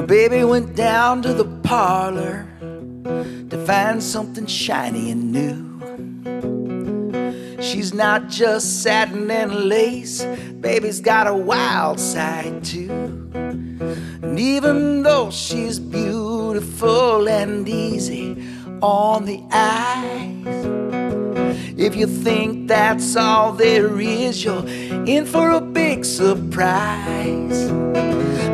Baby went down to the parlor to find something shiny and new. She's not just satin and lace, baby's got a wild side too. And even though she's beautiful and easy on the eyes, if you think that's all there is, you're in for a big surprise.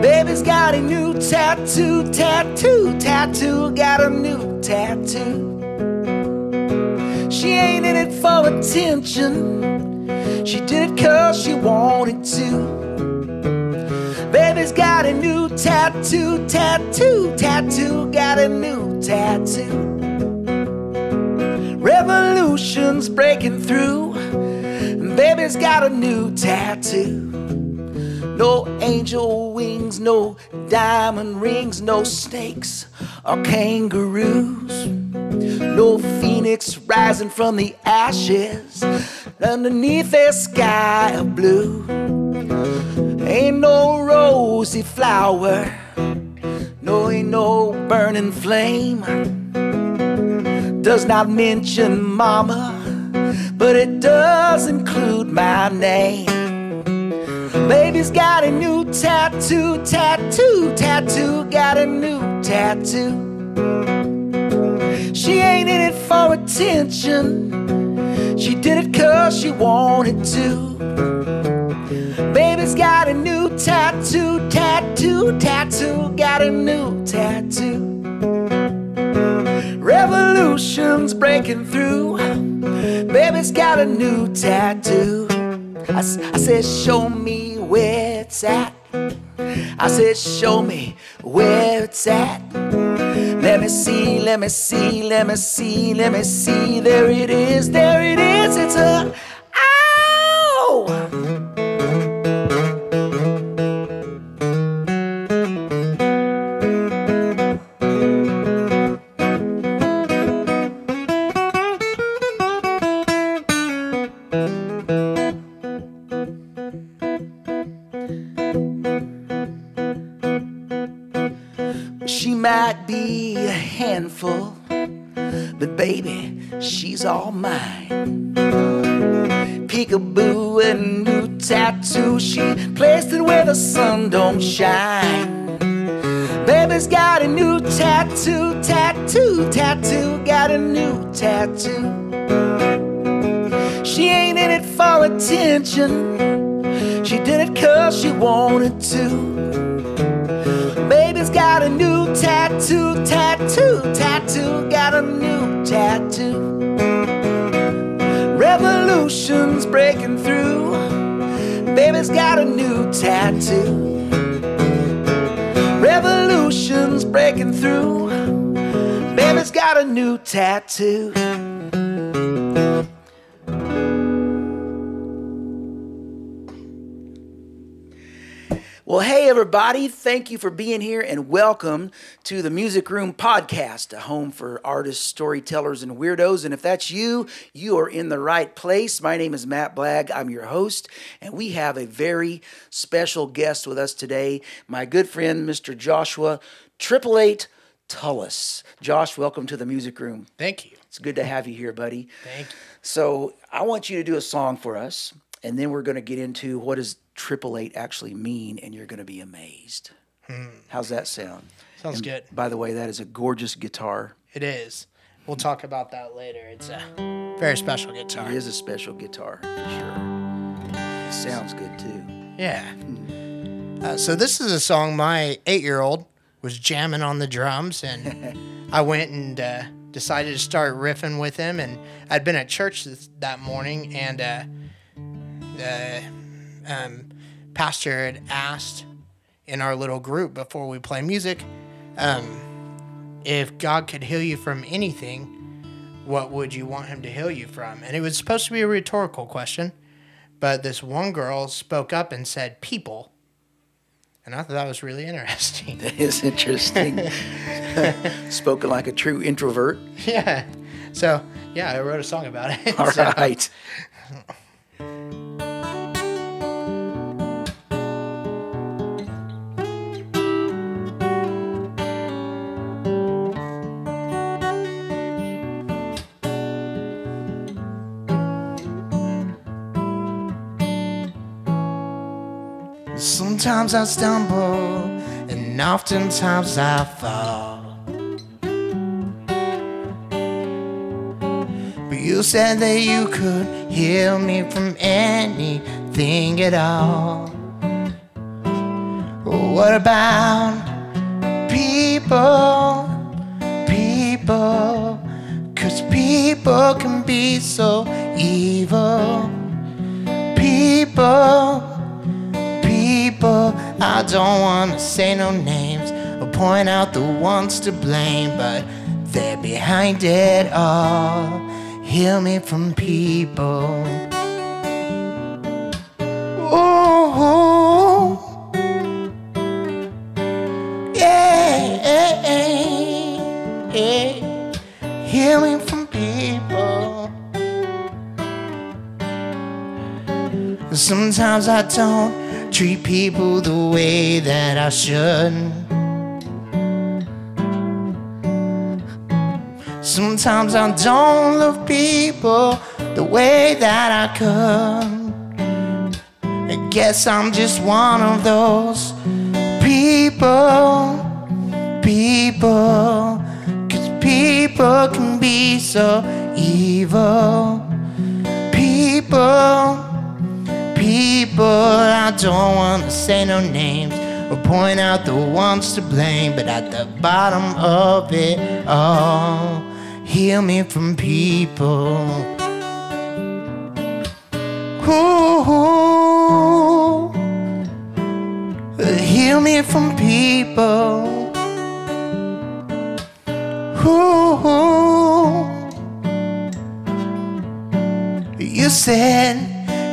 Baby's got a new tattoo, got a new tattoo. She ain't in it for attention, she did it 'cause she wanted to. Baby's got a new tattoo, got a new tattoo. Revolution's breaking through, and baby's got a new tattoo. No angel wings, no diamond rings, no snakes or kangaroos. No phoenix rising from the ashes underneath a sky of blue. Ain't no rosy flower, no, ain't no burning flame. Does not mention mama, but it does include my name. Baby's got a new tattoo, got a new tattoo. She ain't in it for attention, she did it 'cause she wanted to. Baby's got a new tattoo, got a new tattoo. Revolution's breaking through, baby's got a new tattoo. I said, show me where it's at. I said, show me where it's at. Let me see, let me see, let me see, let me see. There it is, it's a ow! She might be a handful, but baby, she's all mine. Peekaboo and new tattoo, she placed it where the sun don't shine. Baby's got a new tattoo, got a new tattoo. She ain't in it for attention, she did it 'cause she wanted to. Baby's got a new tattoo, got a new tattoo. Revolution's breaking through, baby's got a new tattoo. Revolution's breaking through, baby's got a new tattoo. Well, hey, everybody. Thank you for being here and welcome to the Music Room Podcast, a home for artists, storytellers, and weirdos. And if that's you, you are in the right place. My name is Matt Blagg. I'm your host, and we have a very special guest with us today, my good friend, Mr. Joshua Triple8 Tullis. Josh, welcome to the Music Room. Thank you. It's good to have you here, buddy. Thank you. So I want you to do a song for us, and then we're going to get into what does Triple8 actually mean, and you're going to be amazed. How's that sound? Sounds good. By the way, that is a gorgeous guitar. It is. We'll talk about that later. It's a very special guitar. It is a special guitar, for sure. It sounds good, too. Yeah. So this is a song my 8-year-old was jamming on the drums, and I went and decided to start riffing with him. And I'd been at church that morning, and pastor had asked in our little group before we play music, if God could heal you from anything, what would you want him to heal you from? And it was supposed to be a rhetorical question, but this one girl spoke up and said, people. And I thought that was really interesting. That is interesting. Spoken like a true introvert. Yeah. So, yeah, I wrote a song about it. All right. Sometimes I stumble, and oftentimes I fall. But you said that you could heal me from anything at all. What about people? People, 'cause people can be so evil. People, I don't wanna say no names or point out the ones to blame, but they're behind it all. Heal me from people. Ooh, yeah, yeah. Heal me from people. Sometimes I don't treat people the way that I should. Sometimes I don't love people the way that I could. I guess I'm just one of those people. 'Cause people can be so evil. People, I don't want to say no names or point out the ones to blame, but at the bottom of it all, heal me from people. Ooh, heal me from people. Ooh, you said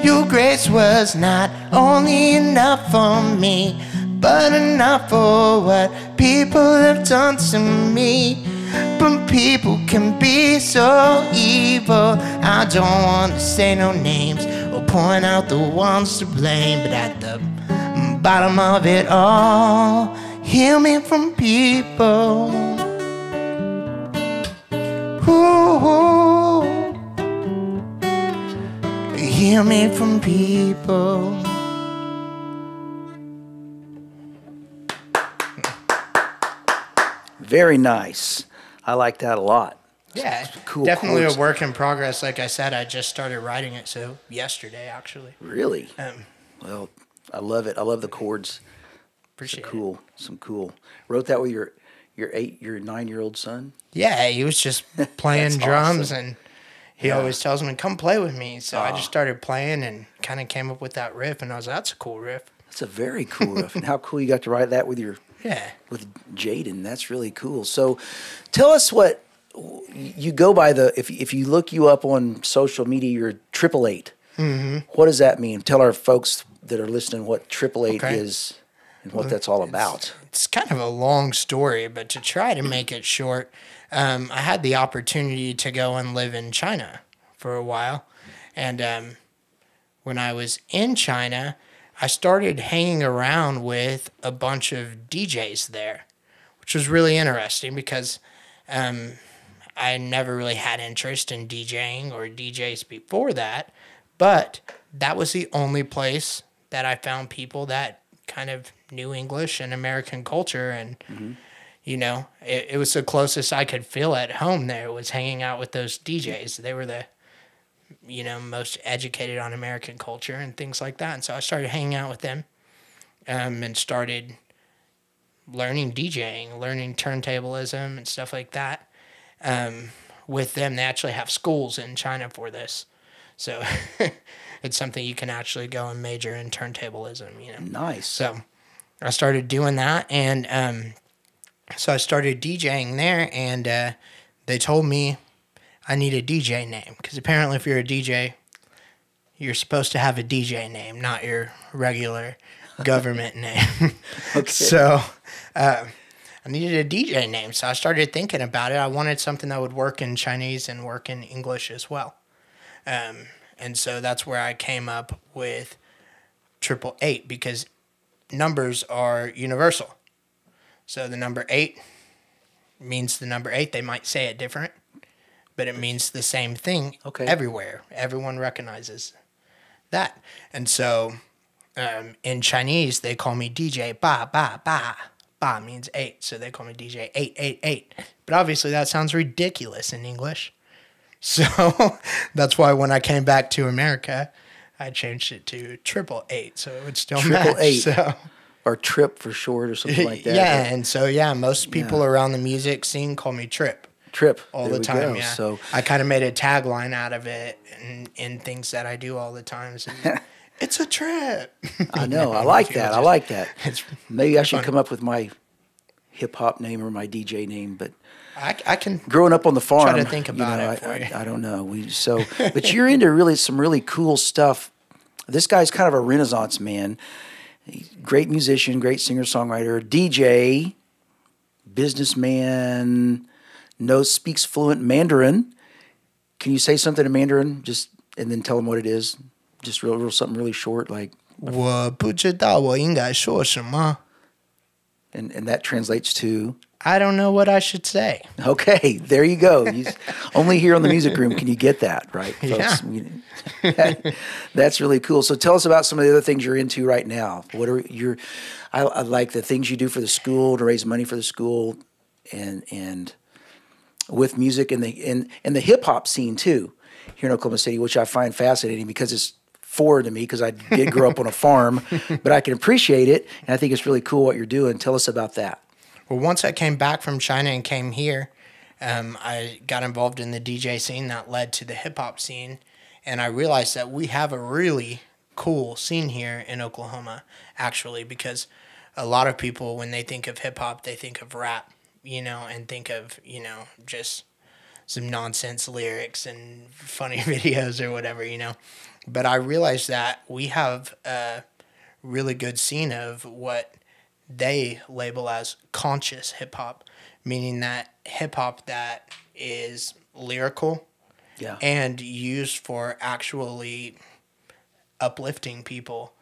your grace was not only enough for me, but enough for what people have done to me. But people can be so evil. I don't want to say no names or point out the ones to blame, but at the bottom of it all, heal me from people. Ooh, heal me from people. Very nice. I like that a lot. Yeah, Cool definitely chords. a work in progress. Like I said, I just started writing it, so yesterday actually. Really? Well, I love it. I love the chords. Appreciate Some cool. Wrote that with your 9-year-old son? Yeah, he was just playing That's drums, awesome. and he always tells me, "Come play with me." So I just Ah. started playing and kind of came up with that riff, and I was like, "That's a cool riff." That's a very cool riff. And how cool you got to write that with Yeah. Jaden. That's really cool. So tell us what you go by if you look you up on social media, you're Triple8. Mm-hmm. What does that mean? Tell our folks that are listening what Triple8 Okay. is and what that's all about. It's kind of a long story, but to try to make it short, I had the opportunity to go and live in China for a while. And when I was in China, I started hanging around with a bunch of DJs there, which was really interesting because I never really had interest in DJing or DJs before that. But that was the only place that I found people that kind of knew English and American culture. And, you know, it was the closest I could feel at home there was hanging out with those DJs. They were the, you know, most educated on American culture and things like that. And so I started hanging out with them and started learning DJing, learning turntablism and stuff like that. With them, they actually have schools in China for this. So it's something you can actually go and major in turntablism, you know. Nice. So I started doing that, and so I started DJing there, and they told me I need a DJ name, because apparently if you're a DJ, you're supposed to have a DJ name, not your regular government name. Okay. So I needed a DJ name. So I started thinking about it. I wanted something that would work in Chinese and work in English as well. And so that's where I came up with Triple8 because numbers are universal. So the number 8 means the number 8. They might say it different, but it means the same thing everywhere. Everyone recognizes that. And so in Chinese, they call me DJ Ba Ba Ba. Ba means 8, so they call me DJ 888. But obviously that sounds ridiculous in English. So that's why when I came back to America, I changed it to Triple8, so it would still match. Triple8, so. or Trip for short, or something like that. Yeah, and so most people around the music scene call me Trip. Trip all there the time. Go. Yeah, so I kind of made a tagline out of it in things that I do all the time. So it's a trip. I know. I like that. I like that. Maybe I should fun. come up with my hip hop name or my DJ name, but I can. Growing up on the farm, try to think about it for you. I don't know. But you're into some really cool stuff. This guy's kind of a Renaissance man. He's a great musician, great singer-songwriter, DJ, businessman, speaks fluent Mandarin. Can you say something in Mandarin and then tell them what it is? Just real something really short, like. 我不知道我应该说什么. And that translates to. I don't know what I should say. Okay, there you go. Only here on the Music Room can you get that, right, folks? Yeah. That's really cool. So tell us about some of the other things you're into right now. What are I like the things you do for the school to raise money for the school, and with music and the hip hop scene too here in Oklahoma City, which I find fascinating because it's foreign to me because I did grow up on a farm, but I can appreciate it, and I think it's really cool what you're doing. Tell us about that. Well, once I came back from China and came here, I got involved in the DJ scene that led to the hip-hop scene, and I realized that we have a really cool scene here in Oklahoma, actually, because a lot of people, when they think of hip-hop, they think of rap, and think of, just some nonsense lyrics and funny videos or whatever, But I realized that we have a really good scene of what they label as conscious hip-hop, meaning that hip-hop that is lyrical and used for actually uplifting people,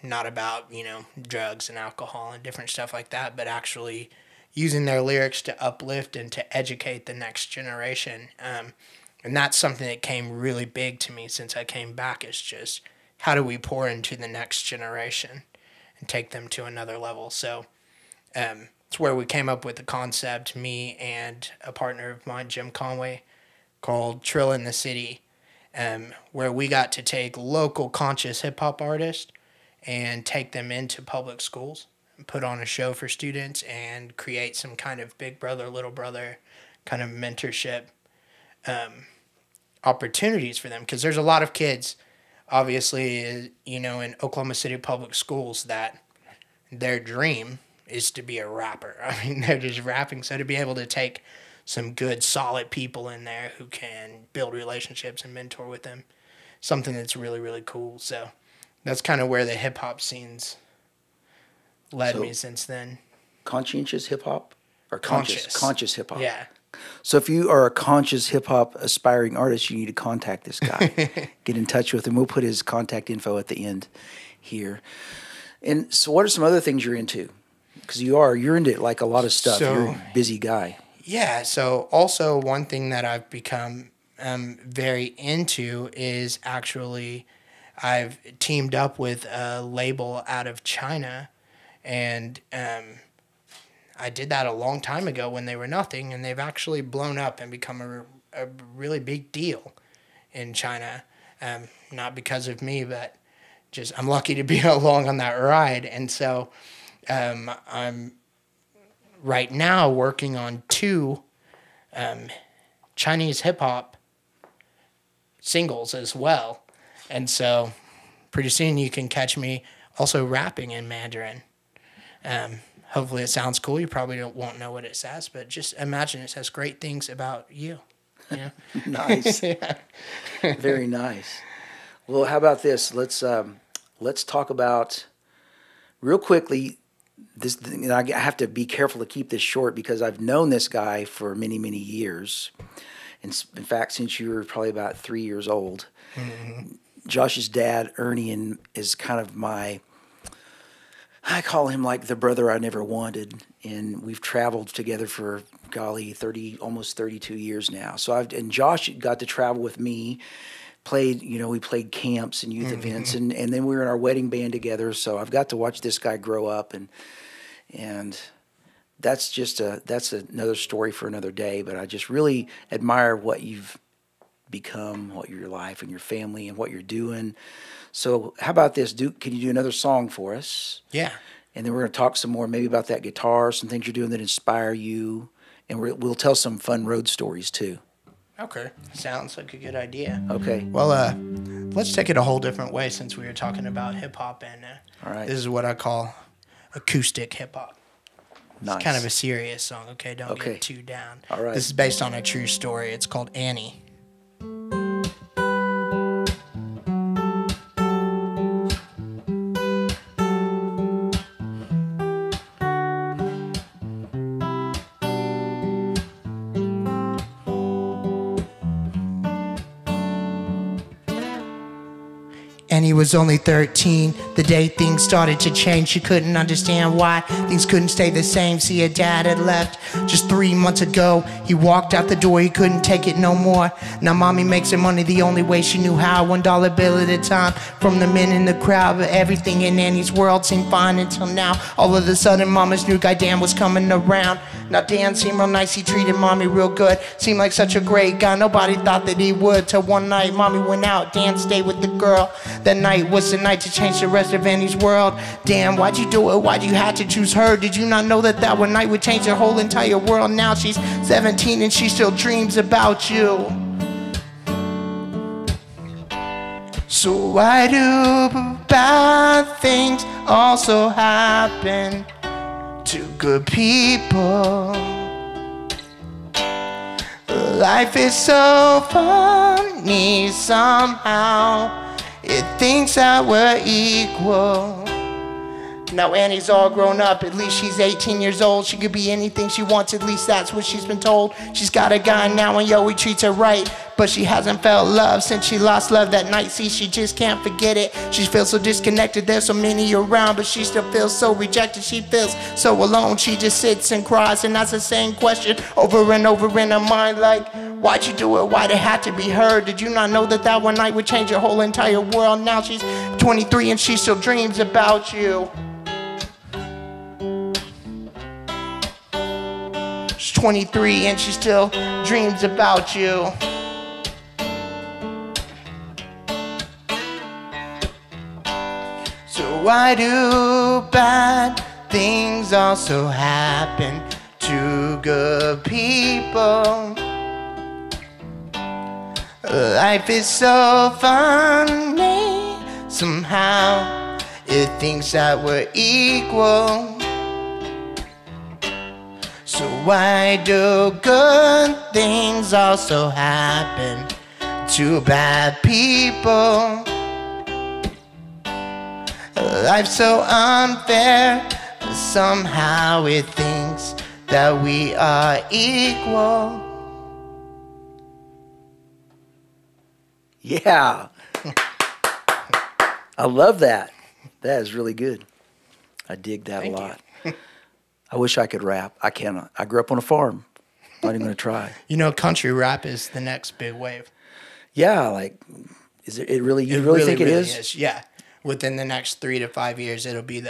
not about, drugs and alcohol and different stuff like that, but actually using their lyrics to uplift and to educate the next generation. And that's something that came really big to me since I came back, is just how do we pour into the next generation and take them to another level. So it's where we came up with the concept, me and a partner of mine, Jim Conway, called Trill in the City, where we got to take local conscious hip-hop artists and take them into public schools and put on a show for students and create some kind of big brother, little brother kind of mentorship opportunities for them. Because there's a lot of kids, obviously, in Oklahoma City public schools that their dream is to be a rapper. I mean, they're just rapping. So to be able to take some good, solid people in there who can build relationships and mentor with them, something that's really, really cool. So that's kind of where the hip-hop scenes led me since then. Conscientious hip-hop? Or Conscious. Conscious hip-hop. Yeah. So if you are a conscious hip-hop aspiring artist, you need to contact this guy. Get in touch with him. We'll put his contact info at the end here. And so what are some other things you're into? Because you're into like a lot of stuff. So, you're a busy guy. Yeah. So also one thing that I've become very into is actually I've teamed up with a label out of China, and I did that a long time ago when they were nothing, and they've actually blown up and become a really big deal in China. Not because of me, but just I'm lucky to be along on that ride. And so I'm right now working on 2 Chinese hip-hop singles as well. And so pretty soon you can catch me also rapping in Mandarin. Hopefully it sounds cool. You probably won't know what it says, but just imagine it says great things about you. Nice. Yeah. Very nice. Well, how about this? Let's talk about real quickly, this I have to be careful to keep this short because I've known this guy for many, many years. In fact, since you were probably about 3 years old. Josh's dad, Ernie, is kind of I call him like the brother I never wanted. And we've traveled together for, golly, almost 32 years now. And Josh got to travel with me, we played camps and youth events, and then we were in our wedding band together. So I've got to watch this guy grow up, and that's another story for another day. But I just really admire what you've become, what your life and your family and what you're doing. So how about this? Can you do another song for us? Yeah. And then we're going to talk some more maybe about that guitar, some things you're doing that inspire you, and we'll tell some fun road stories too. Okay. Sounds like a good idea. Okay. Well, let's take it a whole different way since we were talking about hip-hop, and all right. This is what I call acoustic hip-hop. Nice. It's kind of a serious song, okay? Don't get too down. All right. This is based on a true story. It's called Annie. Annie was only 13. The day things started to change, she couldn't understand why things couldn't stay the same. See, her dad had left just 3 months ago. He walked out the door, he couldn't take it no more. Now mommy makes her money the only way she knew how. $1 bill at a time from the men in the crowd. But everything in Annie's world seemed fine until now. All of a sudden mama's new guy Dan was coming around. Now Dan seemed real nice, he treated mommy real good. Seemed like such a great guy, nobody thought that he would. Till one night mommy went out, Dan stayed with the girl. That night was the night to change the rest of Annie's world. Damn, why'd you do it? Why'd you have to choose her? Did you not know that one night would change her whole entire world? Now she's 17 and she still dreams about you. So why do bad things also happen to good people? Life is so funny somehow. It thinks that we're equal. Now Annie's all grown up, at least she's 18 years old. She could be anything she wants, at least that's what she's been told. She's got a guy now and yo, he treats her right. But she hasn't felt love since she lost love that night. See, she just can't forget it. She feels so disconnected, there's so many around, but she still feels so rejected. She feels so alone, she just sits and cries and asks the same question over and over in her mind, like, why'd you do it? Why'd it have to be her? Did you not know that one night would change her whole entire world? Now she's 23 and she still dreams about you. She's 23 and she still dreams about you. So why do bad things also happen to good people? Life is so funny somehow. It thinks that we're equal. So why do good things also happen to bad people? Life's so unfair, somehow it thinks that we are equal. Yeah. I love that. That is really good. I dig that a lot. I wish I could rap. I cannot. I grew up on a farm. Not even going to try. You know, country rap is the next big wave. Yeah, like, is it really? You really think it is? Yeah. Within the next 3 to 5 years, it'll be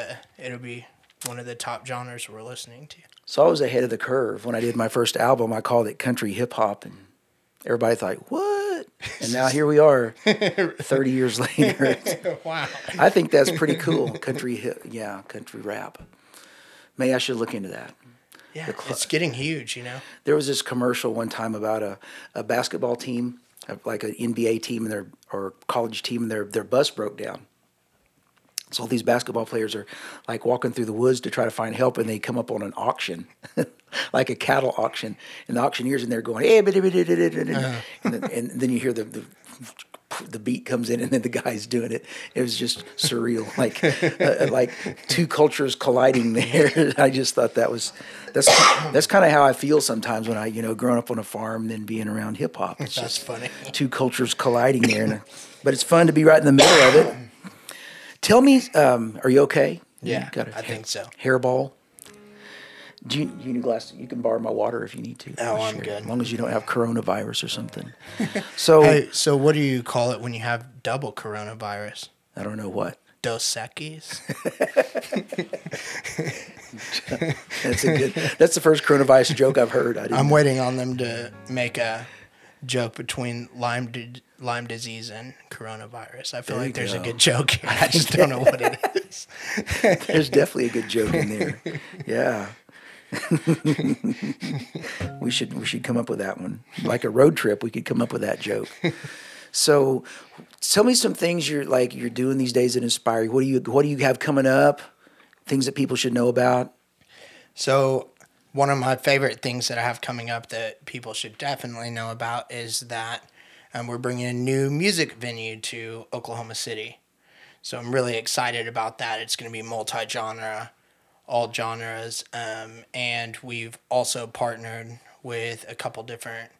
one of the top genres we're listening to. So I was ahead of the curve. When I did my first album, I called it country hip hop, and everybody thought, what? And now here we are 30 years later. Wow. I think that's pretty cool. Country rap. Maybe I should look into that. Yeah, it's getting huge, you know. There was this commercial one time about a basketball team, like an NBA team or college team, and their bus broke down. So all these basketball players are like walking through the woods to try to find help, and they come up on an auction, like a cattle auction, and the auctioneer's in there going, hey, and then you hear the the beat comes in and then the guy's doing it. It was just surreal, like two cultures colliding there. I just thought that's kind of how I feel sometimes when I, growing up on a farm and then being around hip hop. It's That's just funny. two cultures colliding there, but it's fun to be right in the middle of it. Tell me, are you okay? Yeah, Got I think so. Hairball. Do you need a glass? You can borrow my water if you need to. Oh, I'm Sure. good. As long as you don't have coronavirus or something. So Hey, so what do you call it when you have double coronavirus? I don't know what. Dos Equis? That's the first coronavirus joke I've heard. I'm waiting on them to make a joke between Lyme disease and coronavirus. I feel like there's a good joke here. I just don't know what it is. There's definitely a good joke in there. Yeah. we should come up with that one. Like a road trip, we could come up with that joke. So, tell me some things you're doing these days that inspire you. What do you have coming up? Things that people should know about? So, one of my favorite things that I have coming up that people should definitely know about is that we're bringing a new music venue to Oklahoma City. So I'm really excited about that. It's going to be multi-genre, all genres, and we've also partnered with a couple different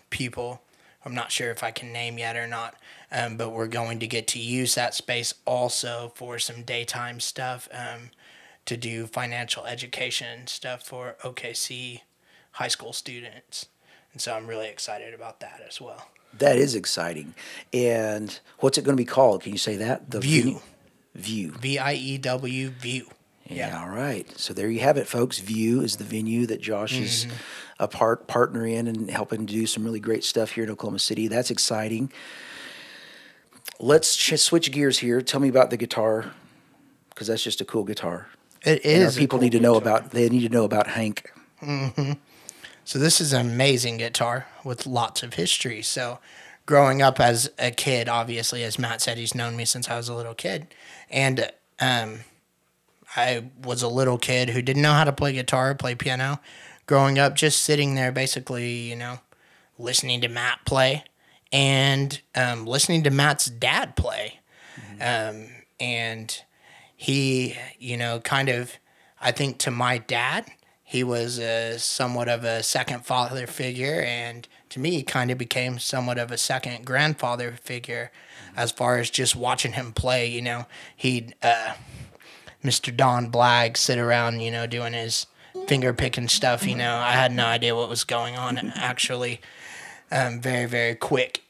people. I'm not sure if I can name yet or not, but we're going to get to use that space also for some daytime stuff, to do financial education stuff for OKC high school students. And so I'm really excited about that as well. That is exciting. And what's it going to be called? Can you say that? The View. View. VIEW, View. Yeah, all right. So there you have it, folks. View is the venue that Josh is a partner in and helping to do some really great stuff here in Oklahoma City. That's exciting. Let's switch gears here. Tell me about the guitar, because that's just a cool guitar. It And is. our people need to know about. They need to know about Hank. So this is an amazing guitar with lots of history. So growing up as a kid, obviously, as Matt said, he's known me since I was a little kid. And I was a little kid who didn't know how to play guitar, play piano. Growing up, just sitting there basically, listening to Matt play and listening to Matt's dad play. And he, kind of, I think to my dad, he was somewhat of a second father figure, and to me, he kind of became somewhat of a second grandfather figure as far as just watching him play. He'd, Mr. Don Blagg sit around, doing his finger picking stuff. I had no idea what was going on, actually. Very, very quick,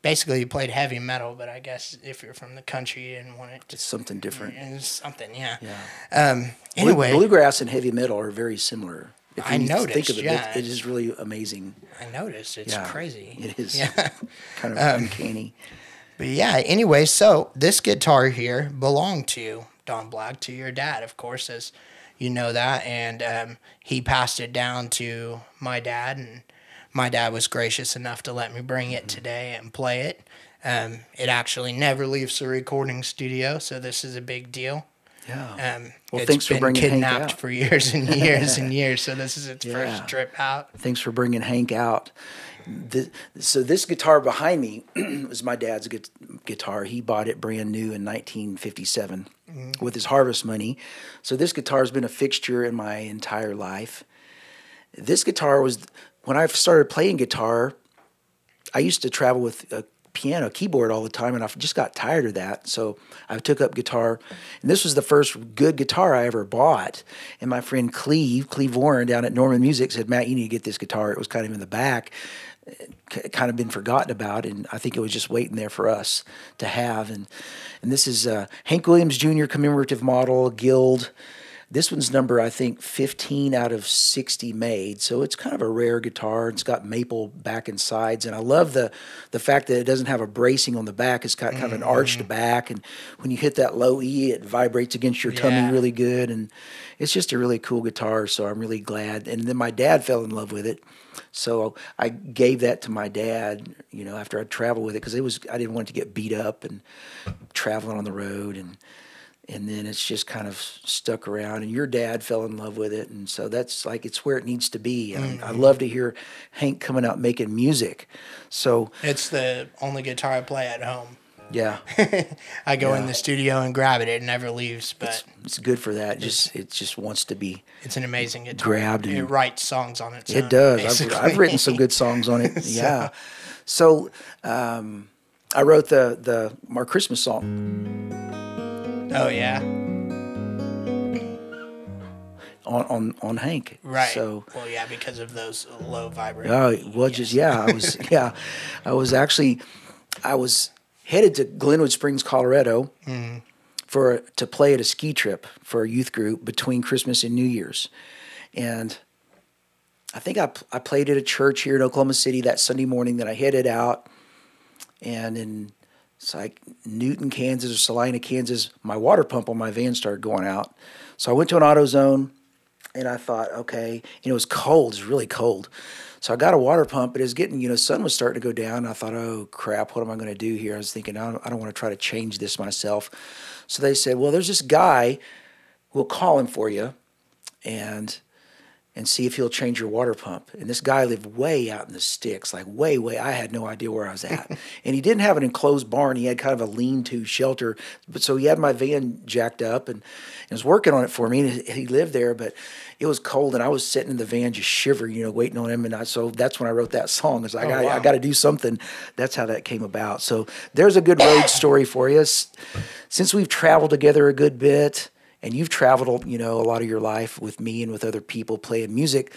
Basically, he played heavy metal, but I guess if you're from the country, you didn't want it to... It's something different. It's something, yeah. Yeah. Anyway... Bluegrass and heavy metal are very similar. If I you noticed, think of it, yeah. it is really amazing. I noticed. It's crazy. It is. Yeah. Kind of uncanny. But yeah, anyway, so this guitar here belonged to Don Blagg, to your dad, of course, as you know that. And he passed it down to my dad, and my dad was gracious enough to let me bring it today and play it. It actually never leaves the recording studio, so this is a big deal. Yeah. Well, thanks for bringing Hank kidnapped out. for years and years and years, so this is its first trip out. Thanks for bringing Hank out. So this guitar behind me was my dad's guitar. He bought it brand new in 1957 with his harvest money. So this guitar has been a fixture in my entire life. This guitar was, when I started playing guitar, I used to travel with a piano keyboard all the time, and I just got tired of that. So I took up guitar, and this was the first good guitar I ever bought. And my friend Cleve Warren down at Norman Music said, "Matt, you need to get this guitar." It was kind of in the back, kind of been forgotten about, and I think it was just waiting there for us to have. And this is Hank Williams Jr. commemorative model, Guild. This one's number, I think, 15 out of 60 made, so it's kind of a rare guitar. It's got maple back and sides, and I love the fact that it doesn't have a bracing on the back. It's got kind of an arched back, and when you hit that low E, it vibrates against your tummy really good, and it's just a really cool guitar, so I'm really glad. And then my dad fell in love with it, so I gave that to my dad, after I'd traveled with it, because I didn't want it to get beat up and traveling on the road. And and then it's just kind of stuck around. And your dad fell in love with it, and so that's like it's where it needs to be. And I love to hear Hank coming out making music. So It's the only guitar I play at home. yeah, I go in the studio and grab it. It never leaves, but it's good for that. It just wants to be. it's an amazing guitar. Grabbed and- It writes songs on its own. It does. Basically. I've written some good songs on it. Yeah. So I wrote our Christmas song Oh, yeah. on Hank. Right. So well, yeah, because of those low vibrating. I was headed to Glenwood Springs, Colorado, to play at a ski trip for a youth group between Christmas and New Year's, and I think I played at a church here in Oklahoma City that Sunday morning. That I headed out, and in it's like Newton, Kansas, or Salina, Kansas, my water pump on my van started going out. So I went to an AutoZone, and I thought, okay, it was cold. It was really cold. So I got a water pump, but it was getting, sun was starting to go down. And I thought, oh, crap, what am I going to do here? I was thinking, I don't want to try to change this myself. So they said, well, there's this guy, we'll call him for you and see if he'll change your water pump. And this guy lived way out in the sticks, like way. I had no idea where I was at. And he didn't have an enclosed barn. He had kind of a lean-to shelter. But so he had my van jacked up and was working on it for me. And he lived there, but it was cold. And I was sitting in the van just shivering, waiting on him. And so that's when I wrote that song. It's like, I got to do something. That's how that came about. So there's a good road story for you. Since we've traveled together a good bit, and you've traveled, a lot of your life with me and with other people playing music.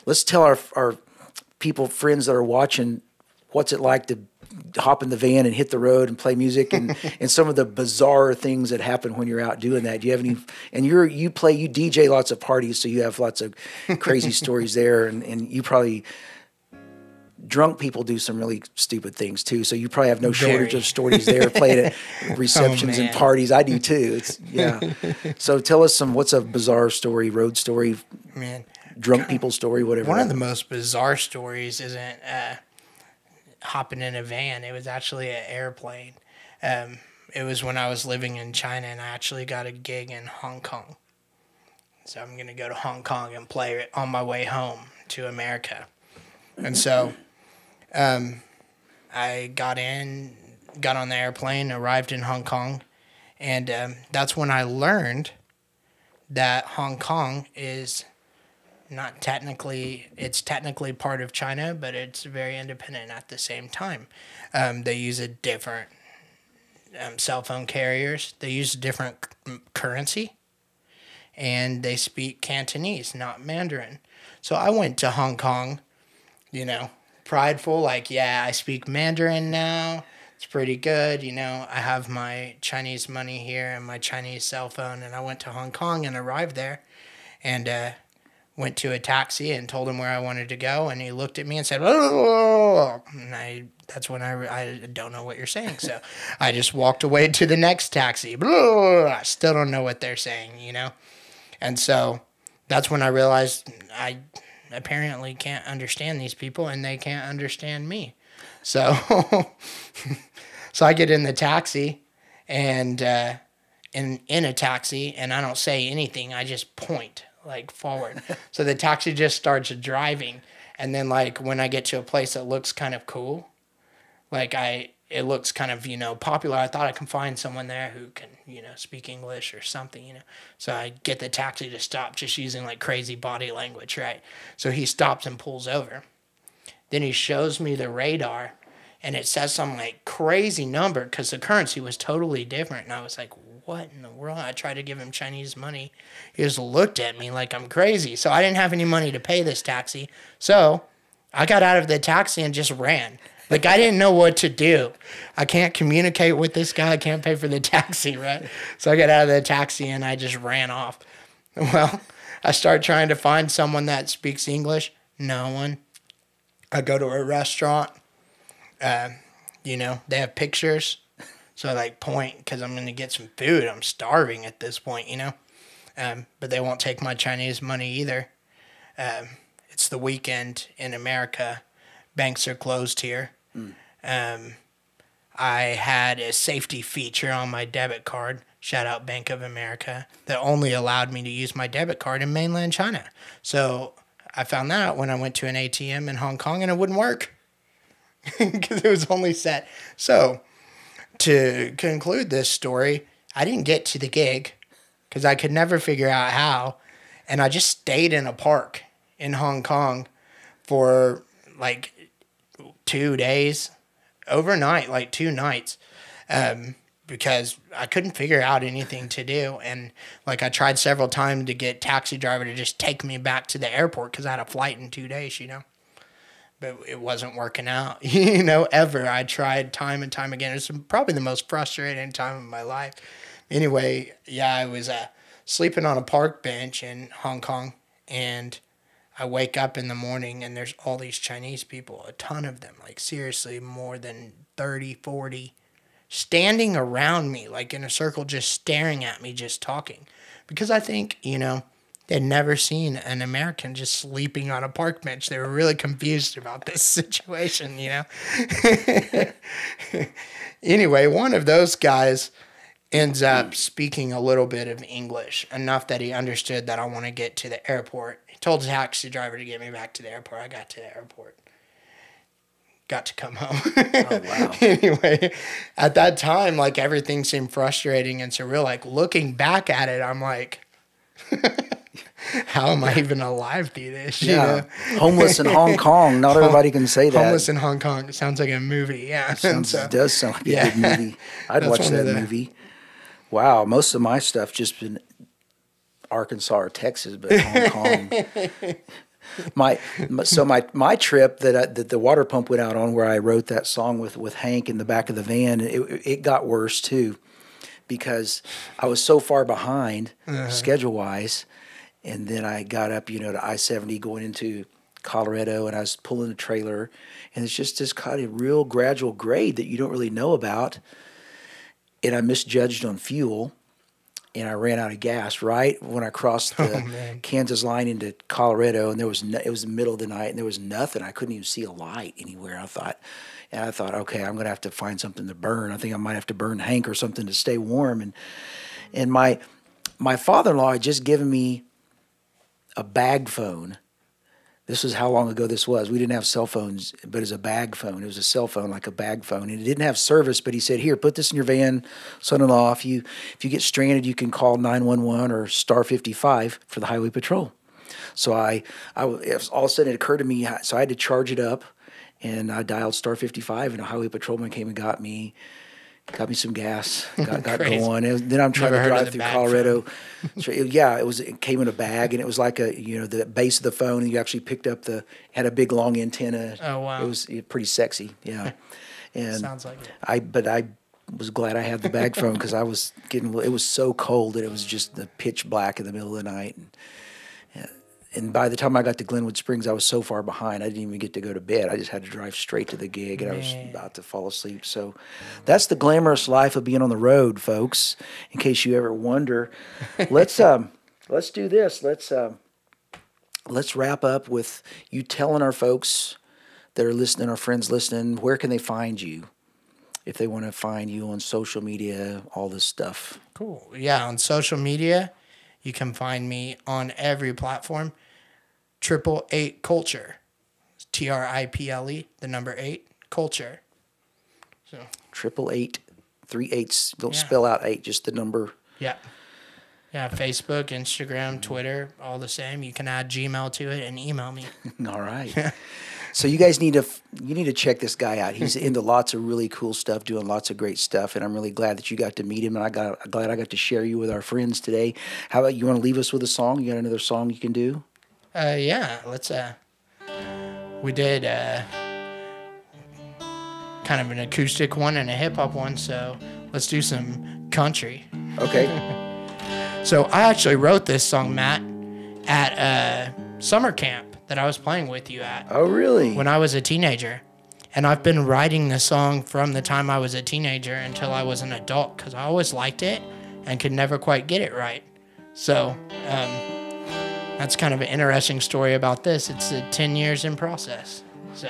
Let's tell our people, friends that are watching, what's it like to hop in the van and hit the road and play music, and some of the bizarre things that happen when you're out doing that. Do you have any? And you DJ lots of parties, so you have lots of crazy stories there, and you probably. Drunk people do some really stupid things too, so you probably have no shortage of stories there. Playing at receptions and parties, I do too. So tell us what's a bizarre story, road story, drunk people story, whatever. One of the most bizarre stories isn't hopping in a van. It was actually an airplane. It was when I was living in China, and I actually got a gig in Hong Kong. So I'm gonna go to Hong Kong and play it on my way home to America, and so. I got on the airplane, arrived in Hong Kong, and that's when I learned that Hong Kong is it's technically part of China, but it's very independent at the same time. They use a different cell phone carriers. They use a different currency, and they speak Cantonese, not Mandarin. So I went to Hong Kong, prideful, like, yeah, I speak Mandarin now. It's pretty good. I have my Chinese money here and my Chinese cell phone. And I went to Hong Kong and arrived there and went to a taxi and told him where I wanted to go. And he looked at me and said, oh, and that's when I don't know what you're saying. So I just walked away to the next taxi. I still don't know what they're saying, And so that's when I realized I apparently can't understand these people, and they can't understand me. So I get in the taxi, and in a taxi, and I don't say anything. I just point like forward. So the taxi just starts driving, and then like when I get to a place that looks kind of cool, it looks kind of, popular. I thought I can find someone there who can, speak English or something, So I get the taxi to stop just using like crazy body language, right? So he stops and pulls over. Then he shows me the radar, and it says some like crazy number because the currency was totally different. And I was like, what in the world? I tried to give him Chinese money. He just looked at me like I'm crazy. So I didn't have any money to pay this taxi. So I got out of the taxi and just ran. Like, I didn't know what to do. I can't communicate with this guy. I can't pay for the taxi, right? So I got out of the taxi and I just ran off. Well, I start trying to find someone that speaks English. No one. I go to a restaurant. They have pictures. So I point because I'm going to get some food. I'm starving at this point, But they won't take my Chinese money either. It's the weekend in America. Banks are closed here. I had a safety feature on my debit card. shout out Bank of America, that only allowed me to use my debit card in mainland China. So I found that out when I went to an ATM in Hong Kong, and it wouldn't work because it was only set. So to conclude this story, I didn't get to the gig because I could never figure out how. And I just stayed in a park in Hong Kong for like 2 days, overnight, like 2 nights, because I couldn't figure out anything to do. And like I tried several times to get taxi driver to just take me back to the airport because I had a flight in 2 days, you know. But it wasn't working out, you know, ever. I tried time and time again. It's probably the most frustrating time of my life. Anyway, yeah, I was sleeping on a park bench in Hong Kong, and I wake up in the morning and there's all these Chinese people, a ton of them, like seriously more than 30, 40, standing around me, like in a circle, just staring at me, just talking. Because I think, you know, they'd never seen an American just sleeping on a park bench. They were really confused about this situation, you know. Anyway, one of those guys ends up speaking a little bit of English, enough that he understood that I want to get to the airport. He told the taxi driver to get me back to the airport. I got to the airport. Got to come home. Oh, wow. Anyway, at that time, like, everything seemed frustrating and surreal. Like, looking back at it, I'm like, how am I even alive through this? You know? Homeless in Hong Kong. Not everybody can say that. Homeless in Hong Kong. It sounds like a movie. Yeah. It does sound like a good movie. I'd watch that movie. Wow. Most of my stuff just been Arkansas or Texas, but Hong Kong. My trip that the water pump went out on, where I wrote that song with Hank in the back of the van, it got worse too, because I was so far behind schedule wise, and then I got up, you know, to I-70 going into Colorado, and I was pulling a trailer, and it's just this kind of real gradual grade that you don't really know about, and I misjudged on fuel. And I ran out of gas right when I crossed the Kansas line into Colorado, and it was the middle of the night, and there was nothing. I couldn't even see a light anywhere. I thought, okay, I'm gonna have to find something to burn. I think I might have to burn Hank or something to stay warm. And my father-in-law had just given me a bag phone. This was how long ago this was. We didn't have cell phones, but it was a bag phone. It was a cell phone, like a bag phone. And it didn't have service, but he said, here, put this in your van, son-in-law. If you get stranded, you can call 911 or star 55 for the highway patrol. So all of a sudden it occurred to me, so I had to charge it up, and I dialed star 55, and a highway patrolman came and got me some gas, got going. Then I'm trying to drive through Colorado. So it came in a bag, and it was like the base of the phone, and you actually picked up had a big long antenna. Oh wow! It was pretty sexy, yeah. And sounds like it. But I was glad I had the bag phone, because it was so cold that it was just the pitch black in the middle of the night. And by the time I got to Glenwood Springs, I was so far behind, I didn't even get to go to bed. I just had to drive straight to the gig, and I was about to fall asleep. So that's the glamorous life of being on the road, folks, in case you ever wonder. Let's do this. Let's wrap up with you telling our folks that are listening, our friends listening, where can they find you if they want to find you on social media, all this stuff. Cool. Yeah, on social media, you can find me on every platform. 888 Culture. TRIPLE, the number 8, Culture. So 888, 3 8s. Don't spell out 8, just the number. Yeah. Yeah, Facebook, Instagram, Twitter, all the same. You can add Gmail to it and email me. All right. So you guys need to check this guy out. He's into lots of really cool stuff, doing lots of great stuff, and I'm really glad that you got to meet him, and glad I got to share you with our friends today. How about you want to leave us with a song? You got another song you can do? Yeah, let's we did kind of an acoustic one and a hip-hop one, so let's do some country. Okay. So I actually wrote this song, Matt, at summer camp that I was playing with you at. Oh, really? When I was a teenager. And I've been writing the song from the time I was a teenager until I was an adult, because I always liked it and could never quite get it right. So that's kind of an interesting story about this. It's 10 years in process. So...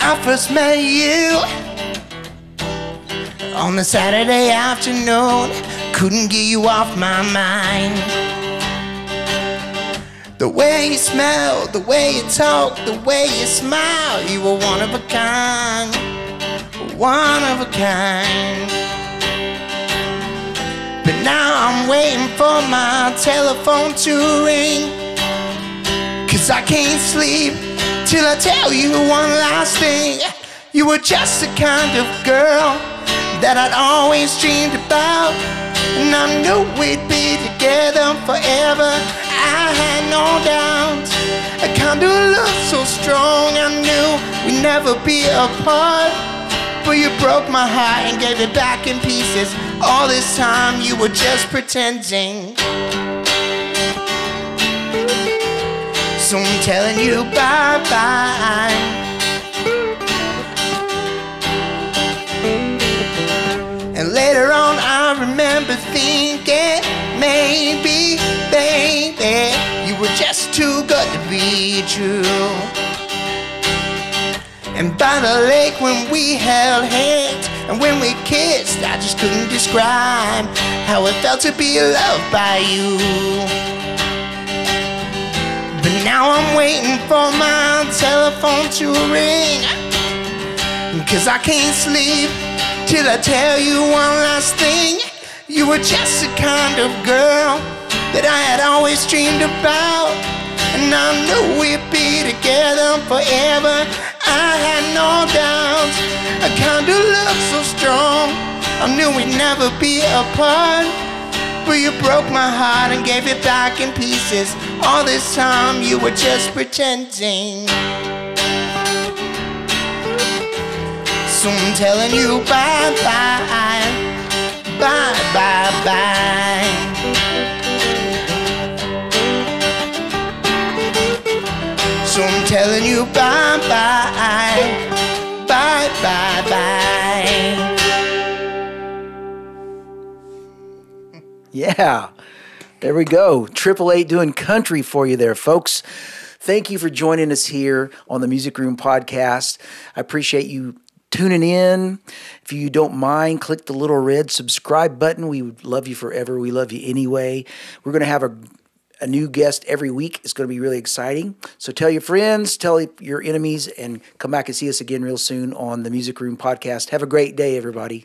I first met you on the Saturday afternoon. Couldn't get you off my mind. The way you smell, the way you talk, the way you smile, you were one of a kind, one of a kind. But now I'm waiting for my telephone to ring, 'cause I can't sleep till I tell you one last thing. You were just the kind of girl that I'd always dreamed about, and I knew we'd be together forever. I had no doubt. A kind of love so strong, I knew we'd never be apart. But you broke my heart and gave it back in pieces. All this time you were just pretending. So I'm telling you bye-bye. And later on I remember thinking, maybe, baby, you were just too good to be true. And by the lake when we held hands and when we kissed, I just couldn't describe how it felt to be loved by you. But now I'm waiting for my telephone to ring, 'cause I can't sleep till I tell you one last thing. You were just the kind of girl that I had always dreamed about, and I knew we'd be together forever. I had no doubt. A kind of love so strong, I knew we'd never be apart. But you broke my heart and gave it back in pieces. All this time you were just pretending. So I'm telling you bye-bye, bye-bye-bye. So I'm telling you bye-bye, bye-bye-bye. Yeah, there we go. Triple8 doing country for you there, folks. Thank you for joining us here on the Music Room Podcast. I appreciate you tuning in. If you don't mind, click the little red subscribe button. We would love you forever. We love you anyway. We're going to have a new guest every week. It's going to be really exciting. So tell your friends, tell your enemies, and come back and see us again real soon on the Music Room Podcast. Have a great day, everybody.